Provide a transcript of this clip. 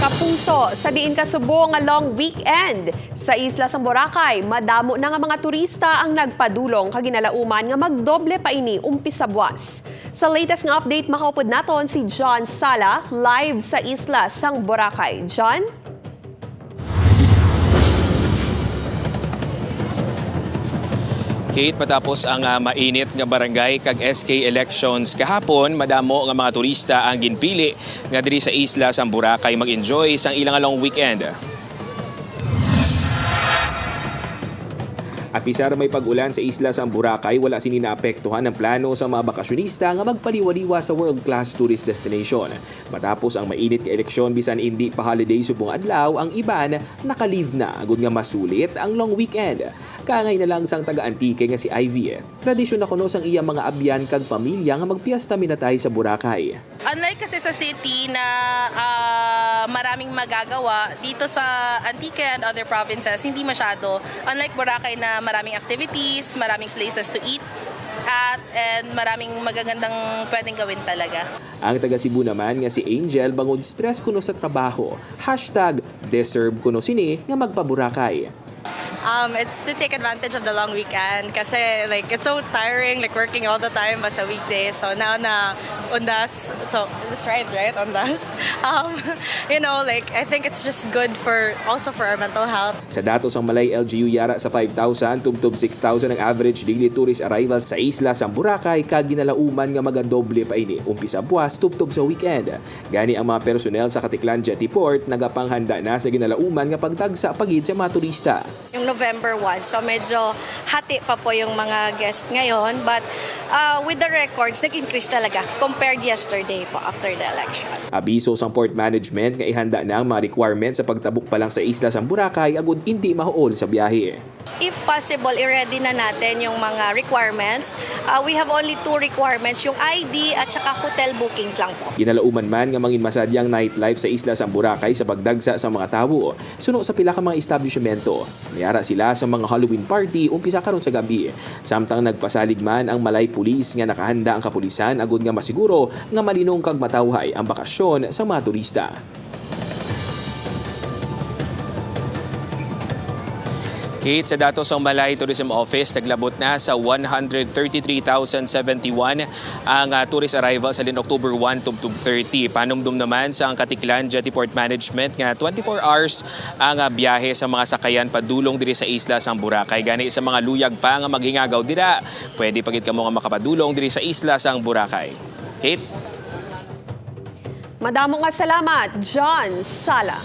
Kapuso, sa diin kasubo nga long weekend. Sa isla sa Boracay, madamo na nga mga turista ang nagpadulong kaginalauman nga magdoble pa ini umpisa buwas. Sa latest nga update, makaupod naton si John Sala live sa isla sang Boracay. John? Kate, patapos ang mainit nga barangay kag SK elections kahapon, madamo nga mga turista ang ginpili nga diri sa isla sa Boracay mag-enjoy sang ilang long weekend. At bisar may pag-ulan sa isla sa Boracay, wala sini naapektuhan ang plano sa mga bakasyonista nga magpaliwaliwa sa world-class tourist destination. Matapos ang mainit nga eleksyon bisan hindi pa holiday subong adlaw, ang iban naka-leave na agud nga masulit ang long weekend. Kangay na lang sang taga-Antique nga si Ivy. Tradisyon na kuno sang iyang mga abyan kag pamilya nga magpiesta minatay sa Boracay. Unlike kasi sa city na maraming magagawa, dito sa Antique and other provinces, hindi masyado. Unlike Boracay na maraming activities, maraming places to eat, and maraming magagandang pwedeng gawin talaga. Ang taga Cebu naman nga si Angel bangod stress kuno sa trabaho. #deserve kuno sini nga magpa-Boracay. It's to take advantage of the long weekend kasi like it's so tiring like working all the time but sa weekdays. So now na undas, so that's right, undas. Like I think it's just good for also for our mental health. Sa datos ang Malay LGU yara sa 5,000 tubtob 6,000 ang average daily tourist arrivals sa isla sa Boracay kag ginalauman nga magadoble pa ini umpisa buwas tubtob sa weekend. Gani ang mga personnel sa Katiklan Jetty Port nagapanghanda na sa ginalauman nga pagtagsa pagid sa mga turista. Yung November 1, so medyo hati pa po yung mga guest ngayon, but with the records nag-increase talaga compared yesterday po after the election. Abiso sang port management nga ihanda na ang mga requirements sa pagtabok pa lang sa isla sa Boracay agud hindi mahuol sa biyahe. If possible, i-ready na natin yung mga requirements. We have only 2 requirements, yung ID at saka hotel bookings lang po. Ginalauman man nga mangin masadyang nightlife sa isla sa Boracay sa pagdagsa sa mga tawo. Suno sa pila ka mga establishmento. Niyara sila sa mga Halloween party umpisa karon sa gabi. Samtang nagpasalig man ang Malay Police nga nakahanda ang kapulisan agud nga masiguro nga malinong kag matawhay ang bakasyon sa mga turista. Kate, sa datos ng Malay Tourism Office, naglabot na sa 133,071 ang tourist arrival sa October 1 to 30. Panumdum naman sa ang Katiklan Jetty Port Management nga 24 hours ang biyahe sa mga sakayan padulong diri sa isla sa Boracay. Gani sa mga luyag pa nga maghingagaw dira, pwede pagit kamo nga makapadulong diri sa isla sa Boracay. Kate? Madamo nga salamat, John Sala.